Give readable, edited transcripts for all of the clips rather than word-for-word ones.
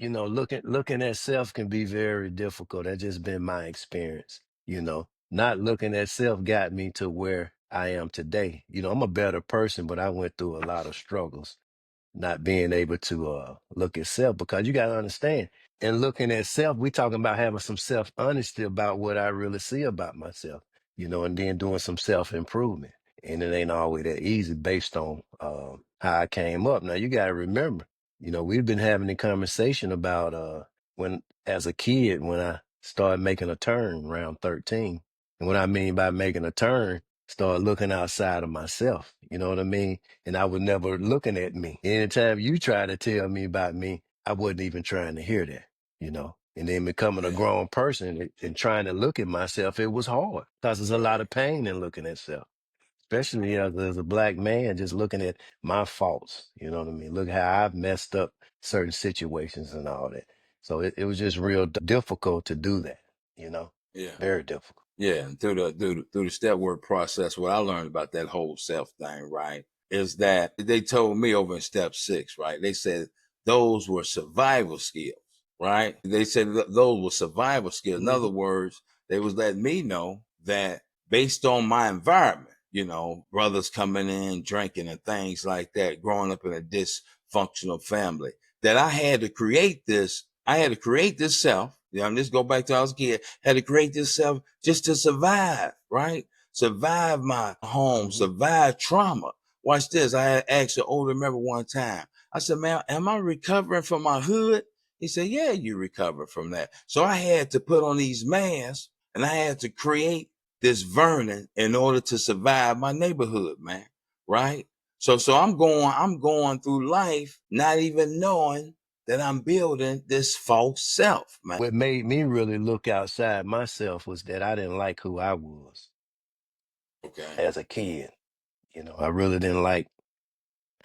looking at self can be very difficult. That's just been my experience. Not looking at self got me to where I am today. I'm a better person, but I went through a lot of struggles not being able to look at self, because you got to understand, and looking at self, we talking about having some self honesty about what I really see about myself, and then doing some self improvement. And it ain't always that easy based on how I came up. Now you got to remember, we've been having a conversation about when as a kid, when I started making a turn around 13. And what I mean by making a turn, start looking outside of myself. You know what I mean? And I was never looking at me. Anytime you try to tell me about me, I wasn't even trying to hear that. And then becoming a Yeah. grown person and trying to look at myself, it was hard because there's a lot Right. of pain in looking at self, especially as a black man, just looking at my faults. You know what I mean? Look how I've messed up certain situations and all that. So it was just real difficult to do that, you know, Yeah. very difficult. Yeah, and through the step work process, what I learned about that whole self thing, right, is that they told me over in step 6, right? They said those were survival skills, right? They said those were survival skills. In other Mhm. words, they was letting me know that based on my environment, brothers coming in drinking and things like that, growing up in a dysfunctional family, that I had to create this. I had to create this self. Just go back to I was a kid. Had to create this self just to survive, right? Survive my home, Mhm. survive trauma. Watch this. I had asked an older member one time. I said, "Man, am I recovering from my hood?" He said, "Yeah, you recover from that." So I had to put on these masks and I had to create this Vernon in order to survive my neighborhood, man. Right? So I'm going through life not even knowing that I'm building this false self, man. What made me really look outside myself was that I didn't like who I was Okay. as a kid. I really didn't like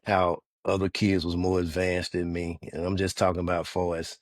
how other kids was more advanced than me. And I'm just talking about far as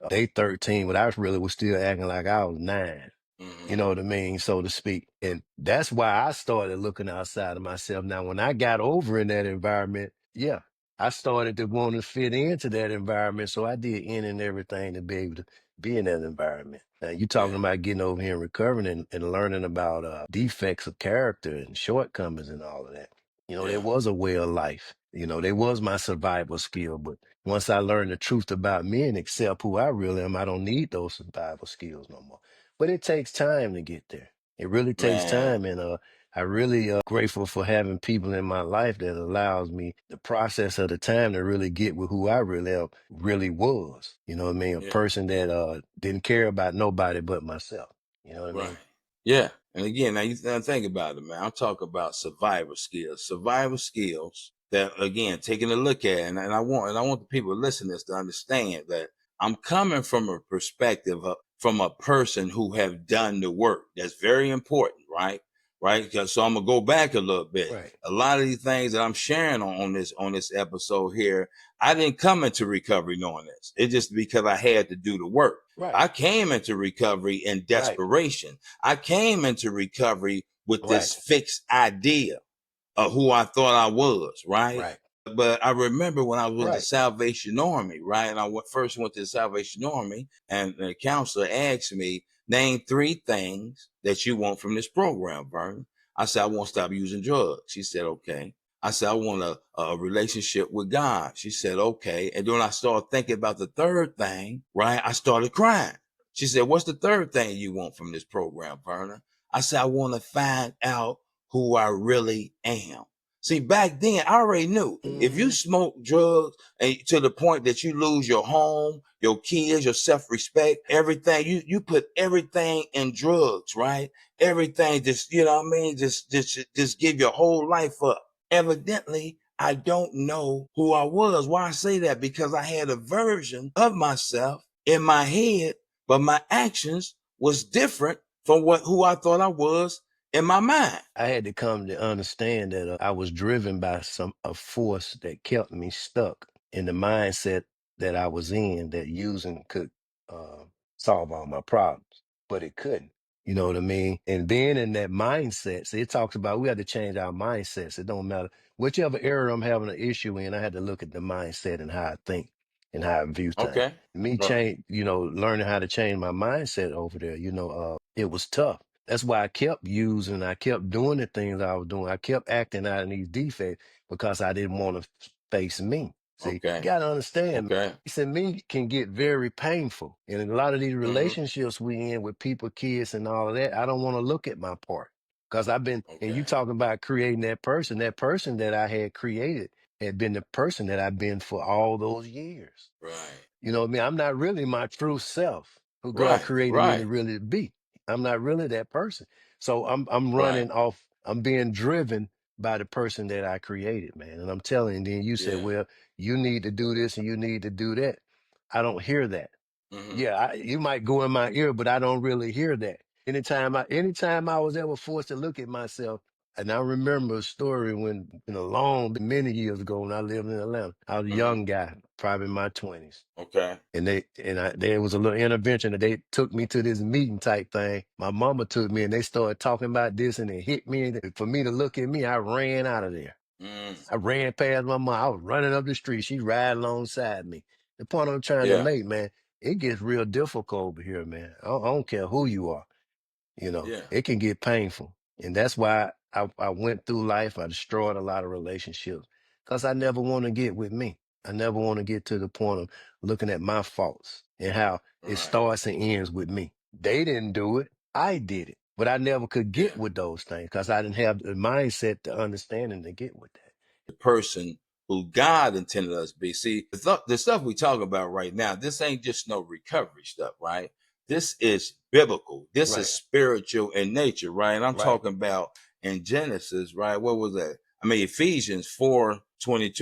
they 13, but I really was still acting like I was 9. You Mm-hmm. know what I mean, so to speak. And that's why I started looking outside of myself. Now, when I got over in that environment, yeah, I started to want to fit into that environment. So I did any and everything to be able to be in that environment. Now, you talking Yeah. about getting over here and recovering and learning about defects of character and shortcomings and all of that. There Yeah. was a way of life. There was my survival skill. But once I learned the truth about me and accept who I really am, I don't need those survival skills no more. But it takes time to get there. It really takes Man. time. And I really grateful for having people in my life that allows me the process of the time to really get with who I really am, really was. You know what I mean? A Yeah. person that didn't care about nobody but myself. You know what I Right. mean? Yeah. And again, now you think about it, man. I'm talking about survival skills. Survival skills that again, taking a look at, and I want the people to listen to this to understand that I'm coming from a perspective from a person who have done the work. That's very important, right? Right. So I'm gonna go back a little bit. Right. A lot of these things that I'm sharing on this episode here, I didn't come into recovery knowing this. It's just because I had to do the work. Right. I came into recovery in Right. desperation. I came into recovery with Right. this fixed idea of who I thought I was, right? Right. But I remember when I was with the Right. Salvation Army, right? And first went to the Salvation Army, and the counselor asked me, "Name 3 things that you want from this program, Vernon." I said, "I want to stop using drugs." She said, "Okay." I said, "I want a relationship with God." She said, "Okay." And then when I started thinking about the third thing, right, I started crying. She said, "What's the third thing you want from this program, Vernon?" I said, "I want to find out who I really am." See, back then, I already knew if you Hmm. smoke drugs and to the point that you lose your home, your kids, your self-respect, everything, you put everything in drugs, right? Everything just, you know what I mean? Just give your whole life up. Evidently, I don't know who I was. Why I say that? Because I had a version of myself in my head, but my actions was different from who I thought I was in my mind. I had to come to understand that I was driven by a force that kept me stuck in the mindset that I was in, that using could uh, solve all my problems, but it couldn't. You know what I mean? And being in that mindset, see, it talks about we have to change our mindsets. It don't matter whichever area I'm having an issue in. I had to look at the mindset and how I think. and how I view things. Okay. Me Right. change, learning how to change my mindset over there, it was tough. That's why I kept using, I kept doing the things I was doing. I kept acting out in these defects because I didn't want to face me. See, you Okay. gotta understand, Okay. facing me can get very painful. And in a lot of these Mm-hmm. relationships we in with people, kids, and all of that, I don't want to look at my part. Because I've been, and you Okay. talking about creating that person that I had created had been the person that I've been for all those years. Right. You know what I mean? I'm not really my true self, who God Right. created me to Right. really be. I'm not really that person. So I'm Right. running off, I'm being driven by the person that I created, man. And I'm telling you, then you said, Yeah. well, you need to do this and you need to do that. I don't hear that. Mm-hmm. Yeah, you might go in my ear, but I don't really hear that. Anytime I was ever forced to look at myself, and I remember a story when, many years ago when I lived in Atlanta. I was a Mm-hmm. young guy, probably in my 20s. Okay. There was a little intervention that they took me to this meeting type thing. My mama took me and they started talking about this and it hit me. And for me to look at me, I ran out of there. Mm. I ran past my mom. I was running up the street. She riding alongside me. The point I'm trying to Yeah. make, man, it gets real difficult over here, man. I don't care who you are. Yeah. It can get painful. And that's why I went through life. I destroyed a lot of relationships because I never want to get with me. I never want to get to the point of looking at my faults and how it Right. starts and ends with me. They didn't do it. I did it. But I never could Yeah. get with those things because I didn't have the mindset, the understanding to get with that. The person who God intended us to be. See, the stuff we talk about right now, this ain't just no recovery stuff, right? This is biblical. This is Right, spiritual in nature, right? And I'm right. talking about in Genesis, right? What was that? I mean, Ephesians 4:22.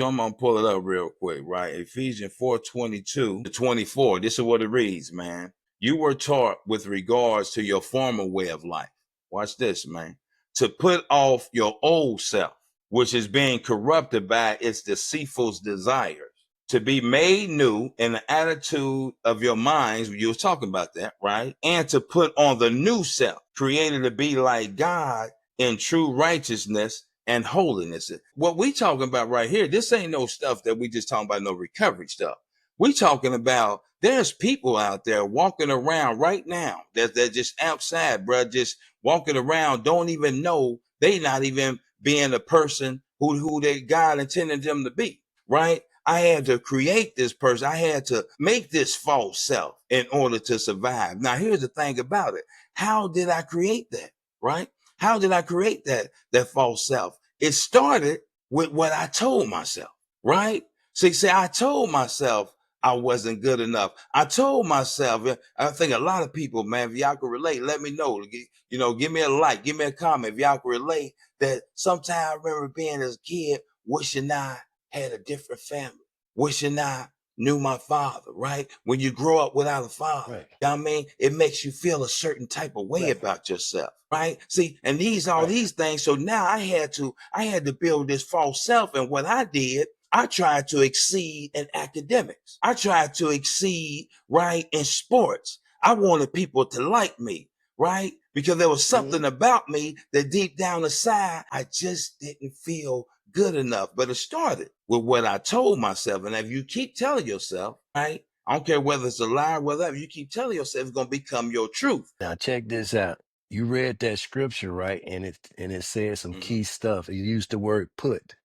I'm gonna pull it up real quick, right? Ephesians 4:22 to 24. This is what it reads, man. You were taught with regards to your former way of life. Watch this, man. To put off your old self which is being corrupted by its deceitful desires, to be made new in the attitude of your minds. You were talking about that, right? And to put on the new self, created to be like God in true righteousness and holiness. What we talking about right here, this ain't no stuff that we just talking about, no recovery stuff. We talking about there's people out there walking around right now that they're just outside, bro, just walking around, don't even know they not even being the person who they God intended them to be, right? I had to create this person. I had to make this false self in order to survive. Now, here's the thing about it. How did I create that? Right? How did I create that false self? It started with what I told myself, right? See, I told myself I wasn't good enough. I told myself, I think a lot of people, man, if y'all can relate, let me know. Give me a like, give me a comment if y'all can relate that sometimes I remember being as a kid, wishing I had a different family, wishing I knew my father, right? When you grow up without a father, Right, you know what I mean? It makes you feel a certain type of way right, about yourself, right? See, and all right. these things. So now I had to build this false self. And what I did, I tried to exceed in academics. I tried to exceed right in sports. I wanted people to like me, right? Because there was Mhm. something about me that deep down inside, I just didn't feel good enough. But it started with what I told myself. And if you keep telling yourself, right? I don't care whether it's a lie or whatever, you keep telling yourself, it's going to become your truth. Now check this out. You read that scripture, right? And it said some Mhm. key stuff. It used the word put.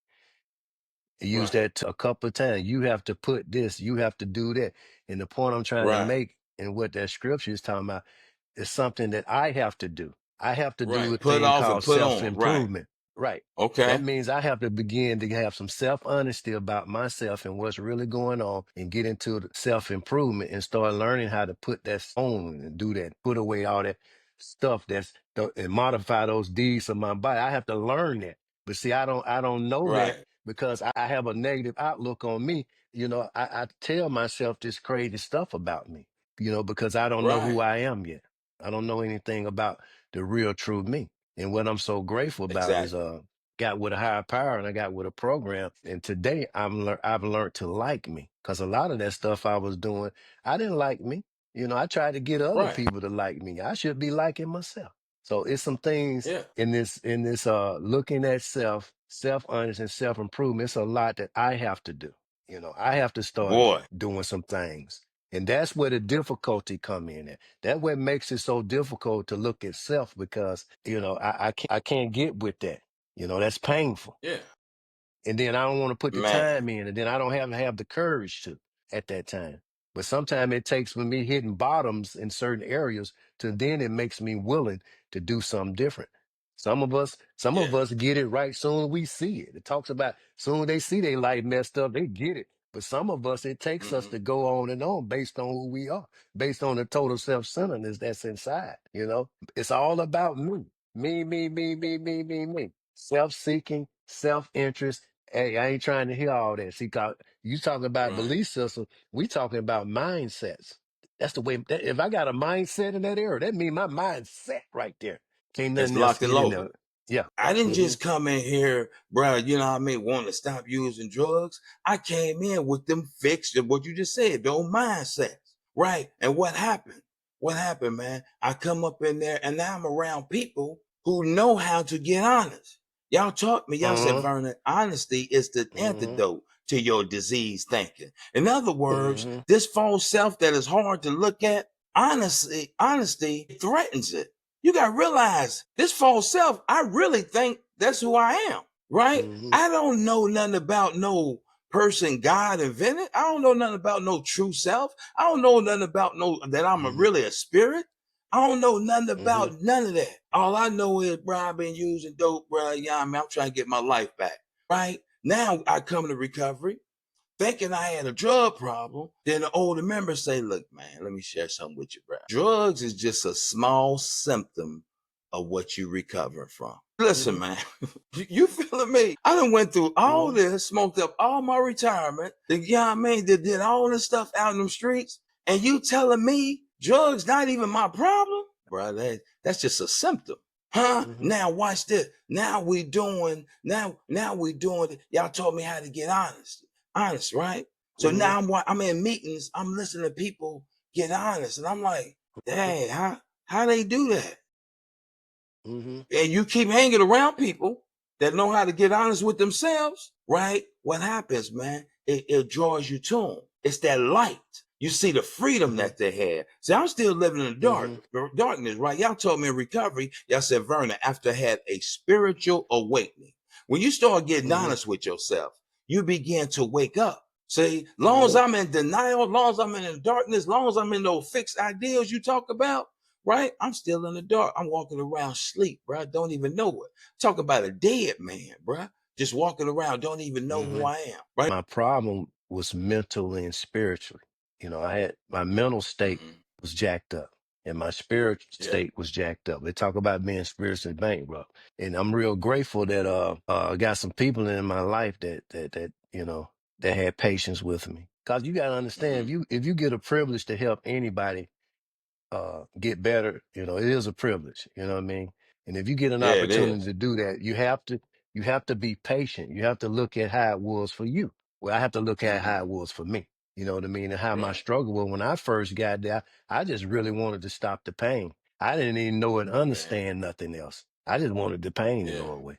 It used Right, that a couple of times. You have to put this, you have to do that. And the point I'm trying to right, make and what that scripture is talking about is something that I have to do. I have to do right. a Put thing off and called put on. Right. self-improvement. Right. That Okay. means I have to begin to have some self-honesty about myself and what's really going on and get into the self-improvement and start learning how to put that on and do that, put away all that stuff and modify those deeds of my body. I have to learn that. But see, I don't know that Right, because I have a negative outlook on me. I tell myself this crazy stuff about me, because I don't know who right. I am yet. I don't know anything about the real true me. And what I'm so grateful about is Exactly. got with a higher power and I got with a program. And today I've learned to like me because a lot of that stuff I was doing, I didn't like me. I tried to get other Right. people to like me. I should be liking myself. So it's some things Yeah. in this looking at self honest and self improvement. It's a lot that I have to do. I have to start Boy, doing some things. And that's where the difficulty come in at. That what makes it so difficult to look at self because, I can't get with that. That's painful. yeah, And then I don't want to put the man, time in, and then I don't have the courage to at that time. But sometimes it takes for me hitting bottoms in certain areas to then it makes me willing to do something different. Some yeah, of us get it right soon as we see it. It talks about soon as they see their life messed up, they get it. But some of us, it takes us mm-hmm, to go on and on based on who we are, based on the total self-centeredness that's inside. It's all about me. Me. Self-seeking, self-interest. Hey, I ain't trying to hear all that. See, 'cause you talking about right. belief system, we talking about mindsets. That's the way. If I got a mindset in that area, that means my mindset right there. Can't It's nothing else locked and get in loaded. there. Yeah. I didn't Mm-hmm. just come in here, bro, you know what I mean, wanting to stop using drugs. I came in with them fixed, what you just said, those mindsets, right? And what happened? What happened, man? I come up in there and now I'm around people who know how to get honest. Y'all taught me, y'all said, Uh-huh. Vernon, honesty is the Mm-hmm. antidote to your disease thinking. In other words, Mm-hmm. this false self that is hard to look at, honesty threatens it. You got to realize this false self, I really think that's who I am, right? Mm-hmm. I don't know nothing about no person God invented. I don't know nothing about no true self. I don't know nothing about that I'm Mm-hmm. really a spirit. I don't know nothing Mm-hmm. about none of that. All I know is, bro, I've been using dope, bro. Yeah, I mean, I'm trying to get my life back, right? Now I come to recovery thinking I had a drug problem. Then the older members say, look, man, let me share something with you, bro. Drugs is just a small symptom of what you're recovering from. Listen, Mm-hmm. man, you feeling me? I done went through all Mm-hmm. this, smoked up all my retirement. You know what I mean? Did all this stuff out in the streets. And you telling me drugs not even my problem? Bro, that's just a symptom. Huh? Mm-hmm. Now watch this. Now we doing y'all taught me how to get honest, right? So Mm-hmm. now I'm in meetings, I'm listening to people get honest, and I'm like, dang, how they do that? Mm-hmm. And you keep hanging around people that know how to get honest with themselves, right? What happens, man? It draws you to them. It's that light. You see the freedom Mm-hmm. that they had. See, I'm still living in the Mm-hmm. darkness, right? Y'all told me in recovery, y'all said, Vernon, after I had a spiritual awakening, when you start getting Mm-hmm. honest with yourself, you begin to wake up. See, long as Mm-hmm. I'm in denial, long as I'm in the darkness, long as I'm in those fixed ideas you talk about, right? I'm still in the dark. I'm walking around sleep, bro. I don't even know it. Talk about a dead man, bro. Just walking around, don't even know who Mm-hmm. I am, right? My problem was mentally and spiritually. I had my mental state Mm-hmm. was jacked up and my spirit Yeah. state was jacked up. They talk about being spiritually bankrupt. And I'm real grateful that I got some people in my life that had patience with me. Cause you gotta understand Mm-hmm. if you get a privilege to help anybody get better, it is a privilege, you know what I mean? And if you get an Yeah, it opportunity is. to do that, you have to be patient. You have to look at how it was for you. Well, I have to look at how Mm-hmm. it was for me. You know what I mean? And how my Right. struggle was when I first got there. I just really wanted to stop the pain. I didn't even know and Okay. understand nothing else. I just wanted the pain to Yeah. go away.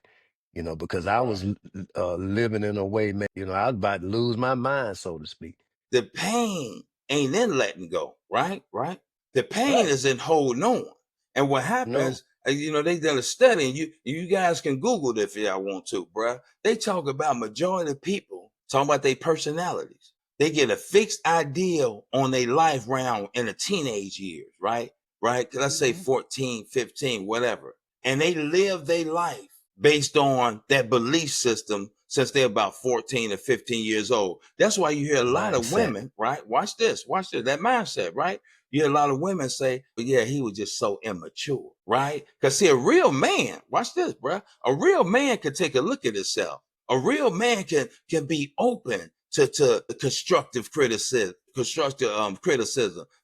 Because I was Right. living in a way, man. I was about to lose my mind, so to speak. The pain ain't in letting go, right? Right. The pain Right. is in holding on. And what No. happens, they done a study, and you guys can Google it if y'all want to, bruh. They talk about majority of people talking about their personalities. They get a fixed ideal on their life round in the teenage years, right? Right? Let's say Hmm. 14, 15, whatever. And they live their life based on that belief system since they're about 14 or 15 years old. That's why you hear a lot of Mindset. women, right? Watch this, that mindset, right? You hear a lot of women say, "But yeah, he was just so immature," right? Because see, a real man, watch this, bro. A real man can take a look at himself. A real man can be open to constructive criticism.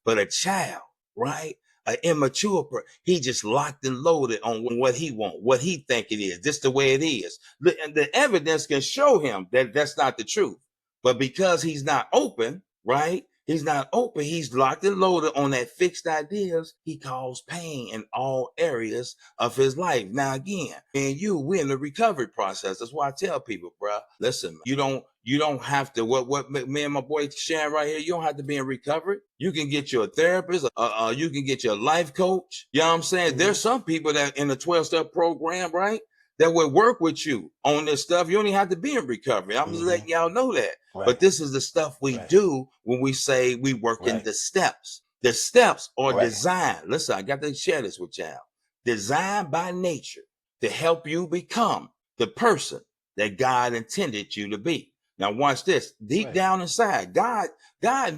But a child, right? An immature person, he just locked and loaded on what he want, what he think it is. This the way it is. And the evidence can show him that that's not the truth. But because he's not open, right? He's not open. He's locked and loaded on that fixed ideas. He caused pain in all areas of his life. Now, again, me and you, we're in the recovery process. That's why I tell people, bro, listen, man, you don't have to, what me and my boy sharing right here, you don't have to be in recovery. You can get your therapist, you can get your life coach. You know what I'm saying? Mm-hmm. There's some people that in the 12-step program, right, that would work with you on this stuff. You don't even have to be in recovery. I'm just Mm-hmm. letting y'all know that. Right. But this is the stuff we Right. do when we say we work in Right. the steps. The steps are Right. designed. Listen, I got to share this with y'all. Designed by nature to help you become the person that God intended you to be. Now, watch this. Deep Right. down inside, God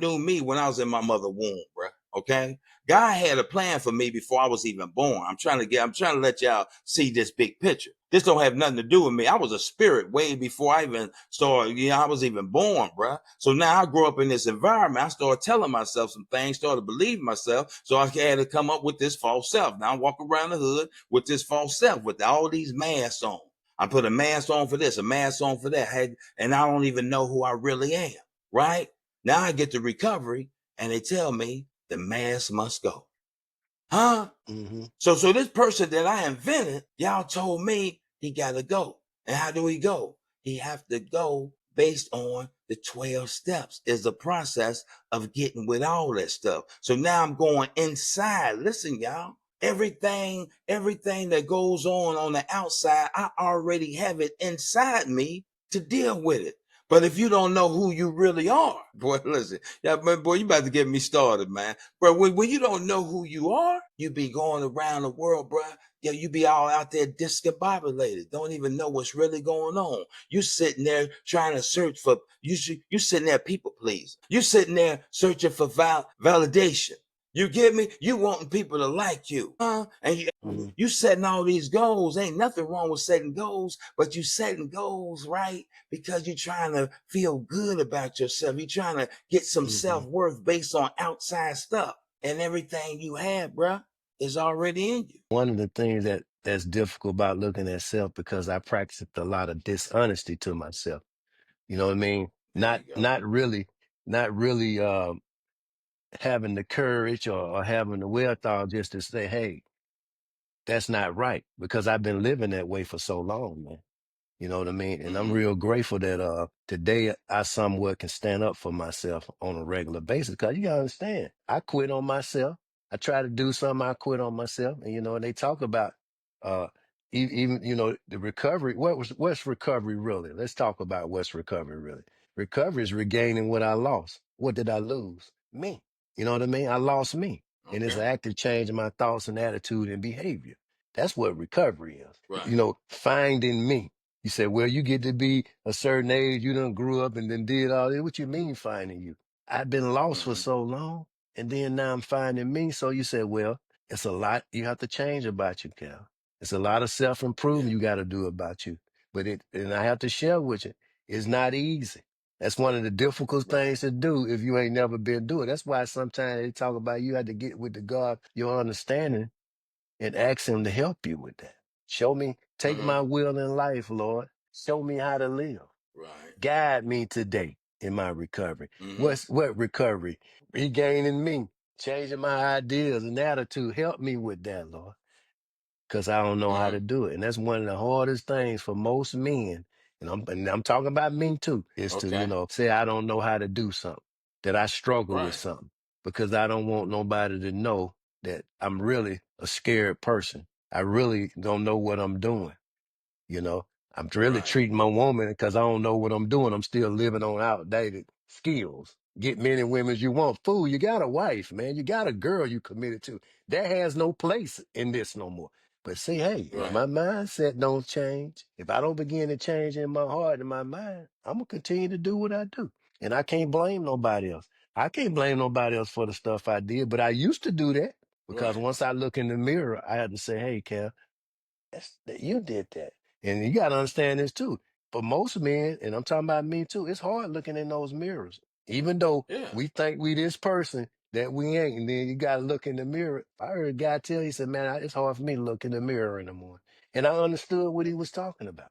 knew me when I was in my mother's womb, bro. Okay. God had a plan for me before I was even born. I'm trying to let y'all see this big picture. This don't have nothing to do with me. I was a spirit way before I even started, I was even born, bruh. So now I grew up in this environment. I started telling myself some things, started believing myself. So I had to come up with this false self. Now I walk around the hood with this false self, with all these masks on. I put a mask on for this, a mask on for that, and I don't even know who I really am, right? Now I get to recovery and they tell me the mask must go. Huh? Mm-hmm. So this person that I invented, y'all told me he gotta go. And how do he go? He have to go based on the 12 steps. Is the process of getting with all that stuff. So now I'm going inside. Listen, y'all. Everything that goes on the outside, I already have it inside me to deal with it. But if you don't know who you really are, boy, listen, yeah, boy, you about to get me started, man. Bro, when you don't know who you are, you be going around the world, bro. Yeah, you be all out there discombobulated. Don't even know what's really going on. You sitting there trying to search for you sitting there people please. You sitting there searching for validation. You get me? You wanting people to like you. And Mm-hmm. you setting all these goals. Ain't nothing wrong with setting goals, but you setting goals, right? Because you're trying to feel good about yourself. You're trying to get some Mm-hmm. self-worth based on outside stuff. And everything you have, bruh, is already in you. One of the things that's difficult about looking at self because I practiced a lot of dishonesty to myself. You know what I mean? There Not you go. not really, not really having the courage or having the wherewithal just to say, hey, that's not right. Because I've been living that way for so long, man. You know what I mean? And I'm Mm-hmm. real grateful that today I somewhat can stand up for myself on a regular basis. Cause you gotta understand, I quit on myself. I try to do something, I quit on myself. And they talk about uh even the recovery. What's recovery really? Let's talk about what's recovery really. Recovery is regaining what I lost. What did I lose? Me. You know what I mean? I lost me. And it's an Okay. active change in my thoughts and attitude and behavior. That's what recovery is. Right. Finding me. You said, well, you get to be a certain age, you done grew up and then did all this. What you mean finding you? I've been lost for Mm-hmm. so long, and then now I'm finding me. So you said, well, it's a lot you have to change about you, Cal. It's a lot of self-improvement Yeah. you got to do about you. And I have to share with you, it's not easy. That's one of the difficult Right. things to do if you ain't never been doing it. That's why sometimes they talk about you have to get with the God, your understanding, and ask him to help you with that. Show me, take Mm-hmm. my will in life, Lord. Show me how to live. Right. Guide me today in my recovery. Mm-hmm. What recovery? Regaining me, changing my ideas and attitude. Help me with that, Lord, because I don't know how Mm-hmm. to do it. And that's one of the hardest things for most men. And I'm talking about me too, is to, Okay. say I don't know how to do something, that I struggle with Right. something, because I don't want nobody to know that I'm really a scared person. I really don't know what I'm doing. You know, I'm really Right. treating my woman because I don't know what I'm doing. I'm still living on outdated skills. Get many women as you want. Fool, you got a wife, man. You got a girl you committed to. That has no place in this no more. But see, hey, if Right. my mindset don't change, if I don't begin to change in my heart and my mind, I'm gonna continue to do what I do. And I can't blame nobody else. I can't blame nobody else for the stuff I did, but I used to do that because Right. once I look in the mirror, I had to say, hey, Cal, that you did that. And you got to understand this too. For most men, and I'm talking about me too, it's hard looking in those mirrors. Even though Yeah. we think we this person that we ain't, and then you got to look in the mirror. I heard a guy tell, he said, man, it's hard for me to look in the mirror in the morning. And I understood what he was talking about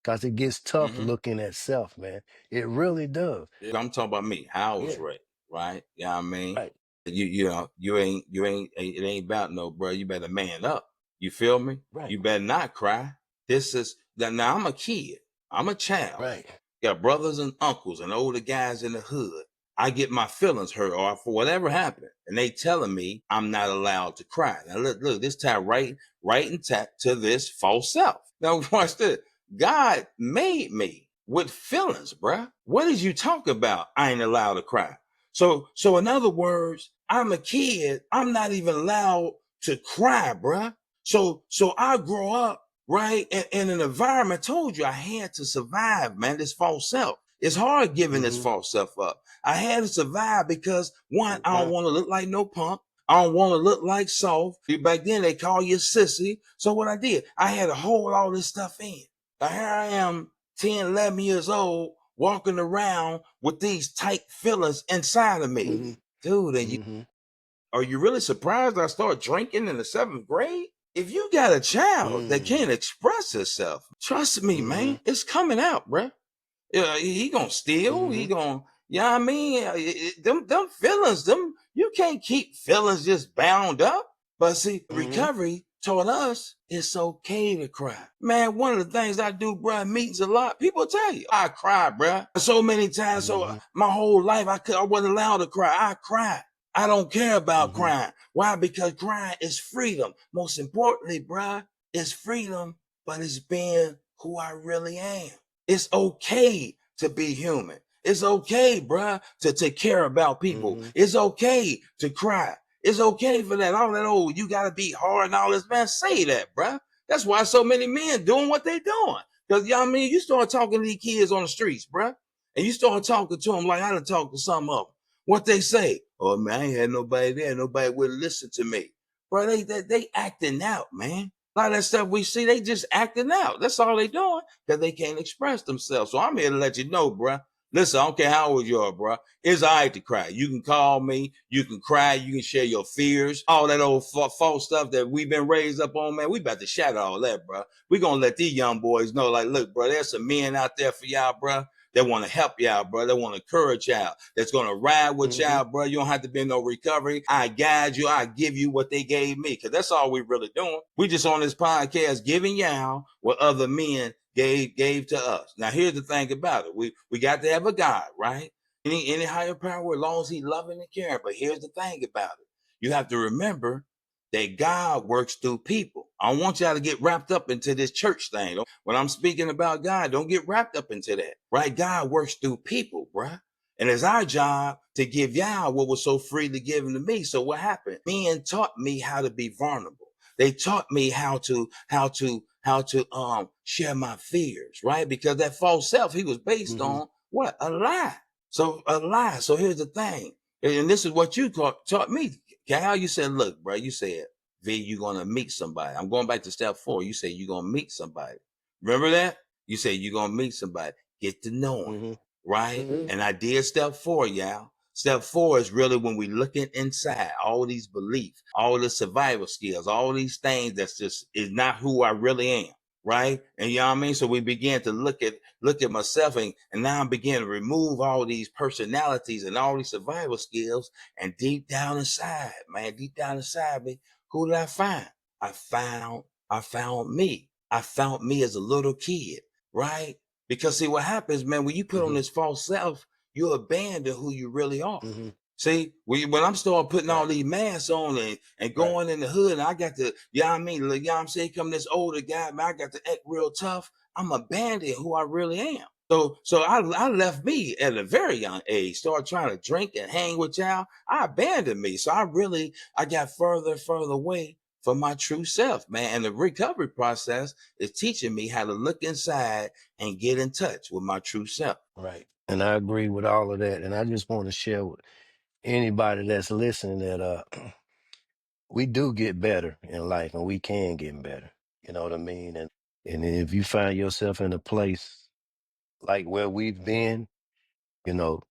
because it gets tough Mm-hmm. looking at self, man. It really does. Yeah. I'm talking about me. How I was Yeah. raised. right? You know what I mean? Right. You ain't it ain't about no, bro. You better man up. You feel me? Right. You better not cry. This is now I'm a kid. I'm a child. Right. Got brothers and uncles and older guys in the hood. I get my feelings hurt or for whatever happened, and they telling me I'm not allowed to cry. Now look, this time right and tap to this false self. Now watch this. God made me with feelings, bruh. What did you talk about? I ain't allowed to cry. So in other words, I'm a kid. I'm not even allowed to cry, bruh. So I grow up right in an environment. I told you I had to survive, man. This false self. It's hard giving this Mm-hmm. false self up. I had to survive because one, I don't Right. want to look like no punk. I don't want to look like soft. Back then they call you sissy. So what I did, I had to hold all this stuff in. Now here I am, 10, 11 years old, walking around with these tight feelings inside of me. Mm-hmm. Dude, Mm-hmm. are you really surprised I started drinking in the seventh grade? If you got a child that Mm-hmm. can't express herself, trust me, Mm-hmm. man, it's coming out, bruh. Yeah, he gonna steal. He Mm-hmm. gonna, yeah. I mean, them feelings, them you can't keep feelings just bound up. But see, Mm-hmm. recovery taught us it's okay to cry. Man, one of the things I do, bruh, meetings a lot. People tell you I cry, bruh, so many times. So Mm-hmm. my whole life, I wasn't allowed to cry. I cry. I don't care about Mm-hmm. crying. Why? Because crying is freedom. Most importantly, bruh, it's freedom, but it's being who I really am. It's okay to be human. It's okay, bruh, to care about people. Mm-hmm. It's okay to cry. It's okay for that. All that, oh, you gotta be hard and all this, man. Say that, bruh. That's why so many men doing what they doing. Because, you know what I mean? You start talking to these kids on the streets, bruh, and you start talking to them like I done talked to some of them. What they say? Oh, man, I ain't had nobody there. Nobody would listen to me. Bro, they acting out, man. A lot of that stuff we see, they just acting out. That's all they doing because they can't express themselves. So I'm here to let you know, bruh. Listen, I don't care how old you are, bruh. It's all right to cry. You can call me. You can cry. You can share your fears. All that old false stuff that we've been raised up on, man. We about to shatter all that, bruh. We gonna let these young boys know, like, look, bruh, there's some men out there for y'all, bruh. That want to help y'all, bro. That want to encourage y'all. That's going to ride with Mm-hmm. y'all, bro. You don't have to be in no recovery. I guide you. I give you what they gave me. Because that's all we really doing. We just on this podcast giving y'all what other men gave to us. Now, here's the thing about it. We got to have a God, right? Any higher power, as long as he loving and caring. But here's the thing about it. You have to remember that God works through people. I don't want y'all to get wrapped up into this church thing. When I'm speaking about God, don't get wrapped up into that, right? God works through people, bruh. And it's our job to give y'all what was so freely given to me. So what happened? Men taught me how to be vulnerable. They taught me how to share my fears, right? Because that false self, he was based Mm-hmm. on what? A lie. So a lie. So here's the thing. And this is what you taught me. How you said, look, bro, you said, V, you're going to meet somebody. I'm going back to step 4. You said you're going to meet somebody. Remember that? You said you're going to meet somebody. Get to know him, Mm-hmm. right? Mm-hmm. And I did step 4, y'all. Step 4 is really when we looking inside all these beliefs, all the survival skills, all these things that's just is not who I really am, right? And you know what I mean? So we began to look at myself and now I'm beginning to remove all these personalities and all these survival skills. And deep down inside, man, deep down inside me, who did I find? I found me. I found me as a little kid, right? Because see what happens, man, when you put on Mm-hmm. this false self, you abandon who you really are. Mm-hmm. See, when I'm starting putting all Right. these masks on and Right. going in the hood, and I got to, you know what I mean? You know what I'm saying? Come this older guy, man, I got to act real tough. I'm abandoning who I really am. So I left me at a very young age, started trying to drink and hang with y'all. I abandoned me. So I got further and further away from my true self, man. And the recovery process is teaching me how to look inside and get in touch with my true self. Right. And I agree with all of that. And I just want to share with anybody that's listening that we do get better in life and we can get better. You know what I mean? And if you find yourself in a place like where we've been, you know,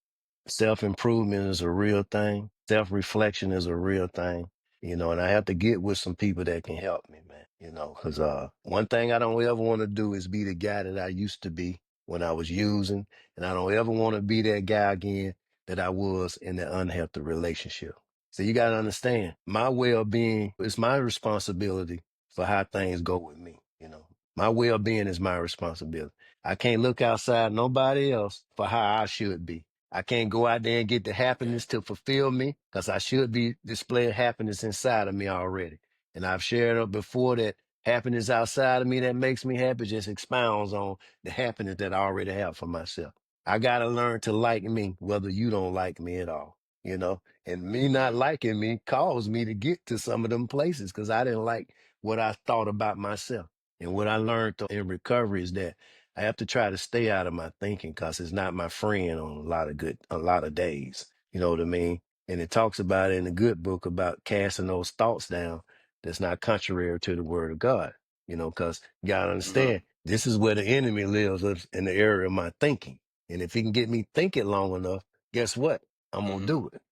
self improvement is a real thing. Self reflection is a real thing. You know, and I have to get with some people that can help me, man. You know, because one thing I don't ever want to do is be the guy that I used to be when I was using, and I don't ever want to be that guy again that I was in that unhealthy relationship. So you got to understand, my well-being is my responsibility for how things go with me. You know, my well-being is my responsibility. I can't look outside nobody else for how I should be. I can't go out there and get the Okay. happiness to fulfill me because I should be displaying happiness inside of me already. And I've shared up before that happiness outside of me that makes me happy just expounds on the happiness that I already have for myself. I got to learn to like me, whether you don't like me at all, you know? And me not Mm-hmm. liking me caused me to get to some of them places because I didn't like what I thought about myself. And what I learned in recovery is that I have to try to stay out of my thinking because it's not my friend on a lot of days. You know what I mean? And it talks about it in the good book about casting those thoughts down that's not contrary to the word of God. You know, because you gotta Mm-hmm. understand this is where the enemy lives in the area of my thinking. And if he can get me thinking long enough, guess what? I'm gonna Mm-hmm. do it.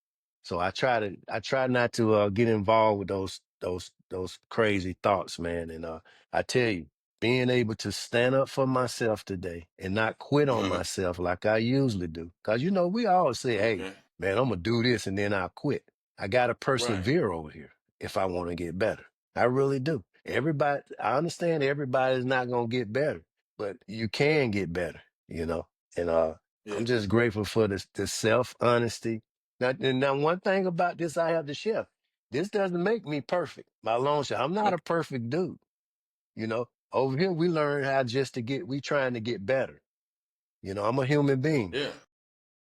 So I try not to get involved with those crazy thoughts, man. And I tell you, being able to stand up for myself today and not quit on Mm-hmm. myself like I usually do. Cause you know, we all say, hey, Okay. man, I'm gonna do this and then I'll quit. I gotta Right. persevere over here if I want to get better. I really do. Everybody, I understand everybody's not gonna get better, but you can get better, you know. And Yeah. I'm just grateful for this self honesty. Now, one thing about this, I have to share. This doesn't make me perfect by a long shot. I'm not a Okay. perfect dude. You know, over here we learn how just to get. We trying to get better. You know, I'm a human being. Yeah.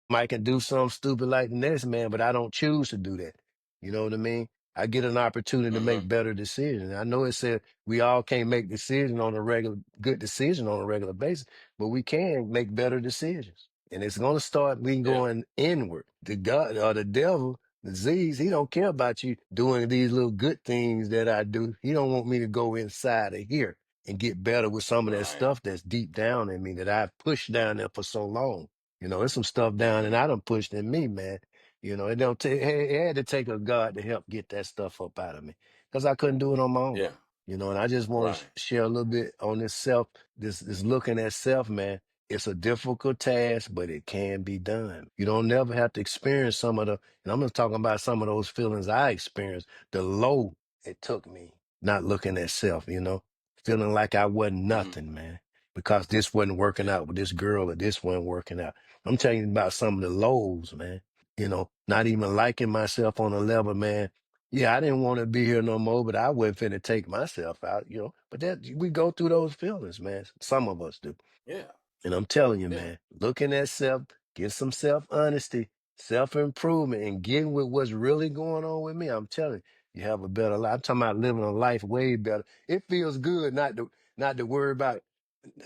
Might can do something stupid like the next man, but I don't choose to do that. You know what I mean? I get an opportunity to Mm-hmm. make better decisions. I know it said we all can't make decisions on a good decision on a regular basis, but we can make better decisions. And it's going to start we Yeah. going inward. The God or the devil, the disease, he don't care about you doing these little good things that I do. He don't want me to go inside of here and get better with some of that Right. stuff that's deep down in me that I've pushed down there for so long. You know, there's some stuff down and Mm-hmm. I done pushed in me, man. You know, it don't take it had to take a God to help get that stuff up out of me because I couldn't do it on my own. Yeah. You know, and I just want to Right. share a little bit on this self, this looking at self, man. It's a difficult task, but it can be done. You don't never have to experience some of the, and I'm just talking about some of those feelings I experienced, the low it took me not looking at self, you know, feeling like I wasn't Mm-hmm. nothing, man, because this wasn't working Yeah. out with this girl or this wasn't working out. I'm telling you about some of the lows, man. You know, not even liking myself on a level, man. Yeah, I didn't want to be here no more, but I wasn't finna take myself out, you know. But that we go through those feelings, man. Some of us do. Yeah. And I'm telling you, Yeah. man, looking at self, get some self honesty, self improvement, and getting with what's really going on with me. I'm telling you, you have a better life. I'm talking about living a life way better. It feels good not to worry about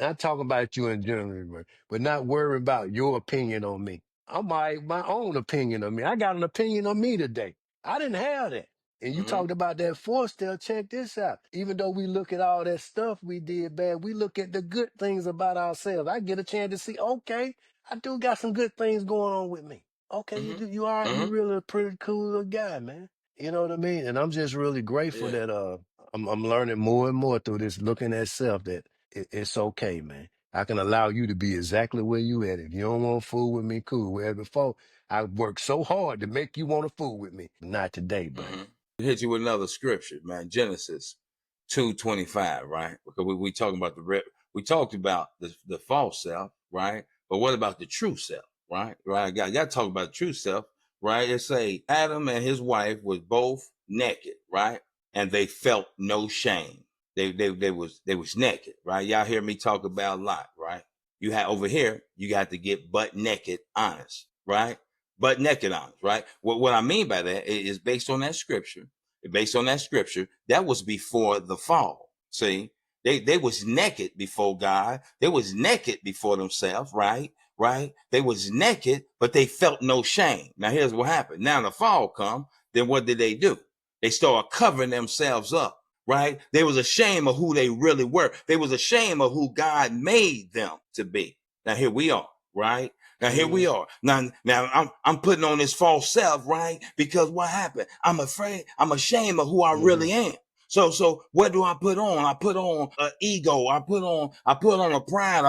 not talking about you in general, but not worry about your opinion on me. I'm my own opinion on me. I got an opinion on me today. I didn't have that. And you Mm-hmm. talked about that force still. Check this out. Even though we look at all that stuff we did bad, we look at the good things about ourselves. I get a chance to see, okay, I do got some good things going on with me. Okay, you Mm-hmm. do. You are. You Mm-hmm. really a pretty cool little guy, man. You know what I mean? And I'm just really grateful Yeah. that I'm learning more and more through this looking at self that it's okay, man. I can allow you to be exactly where you at. If you don't want to fool with me, cool. Where before I worked so hard to make you want to fool with me. Not today, buddy. Mm-hmm. Hit you with another scripture, man. Genesis 2:25, right? Because we talking about we talked about the false self, right? But what about the true self, right? Right. Got to talk about the true self, right? It say Adam and his wife was both naked, right? And they felt no shame. They was naked, right? Y'all hear me talk about a lot, right? You had over here, you got to get butt naked honest, right? Butt naked honest, right? What I mean by that is based on that scripture. Based on that scripture, that was before the fall. See, they was naked before God. They was naked before themselves, right? Right? They was naked, but they felt no shame. Now here's what happened. Now the fall come, then what did they do? They started covering themselves up, right? They was ashamed of who they really were. They was ashamed of who God made them to be. Now here we are, right? Now here we Mhm. are. Now I'm putting on this false self, right? Because what happened? I'm afraid, I'm ashamed of who I really Mhm. am. So what do I put on? I put on an ego. I put on a pride.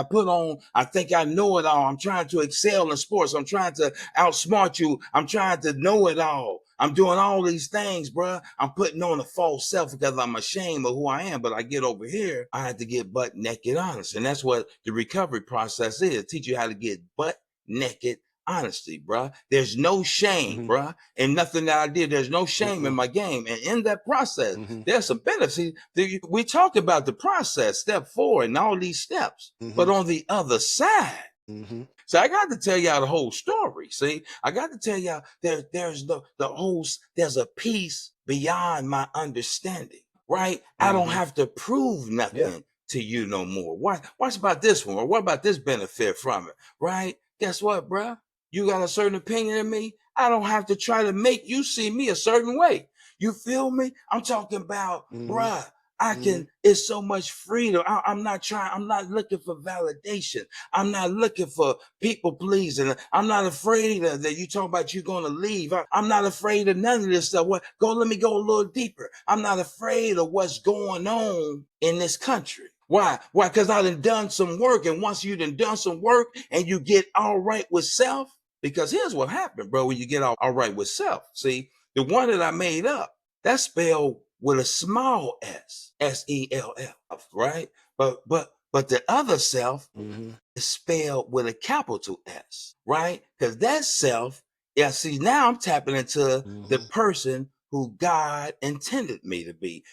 I think I know it all. I'm trying to excel in sports. I'm trying to outsmart you. I'm trying to know it all. I'm doing all these things, bruh. I'm putting on a false self because I'm ashamed of who I am. But I get over here, I had to get butt naked honest. And that's what the recovery process is. Teach you how to get butt naked honesty, bruh. There's no shame, Mm-hmm. bruh. And nothing that I did, there's no shame in Mm-mm. my game. And in that process, Mm-hmm. there's some benefits. We talked about the process, step 4, and all these steps. Mm-hmm. But on the other side, Mm-hmm. so I got to tell y'all the whole story. See, I got to tell y'all there's a peace beyond my understanding, right? I don't Mm-hmm. have to prove Yeah. nothing to you no more. Watch about this one, or what about this benefit from it, right? Guess what, bruh? You got a certain opinion of me. I don't have to try to make you see me a certain way. You feel me? I'm talking about, Mm-hmm. bruh. I Mm-hmm. can. It's so much freedom. I'm not trying. I'm not looking for validation. I'm not looking for people pleasing. I'm not afraid that you talk about you're going to leave. I'm not afraid of none of this stuff. Let me go a little deeper. I'm not afraid of what's going on in this country. Why? Why? Because I done some work. And once you done some work and you get all right with self, because here's what happened, bro, when you get all right with self. See, the one that I made up, that's spelled with a small s, S-E-L-F, right? But the other self Mm-hmm. is spelled with a capital S, right? Because that self, yeah, see, now I'm tapping into the Mm-hmm. person who God intended me to be.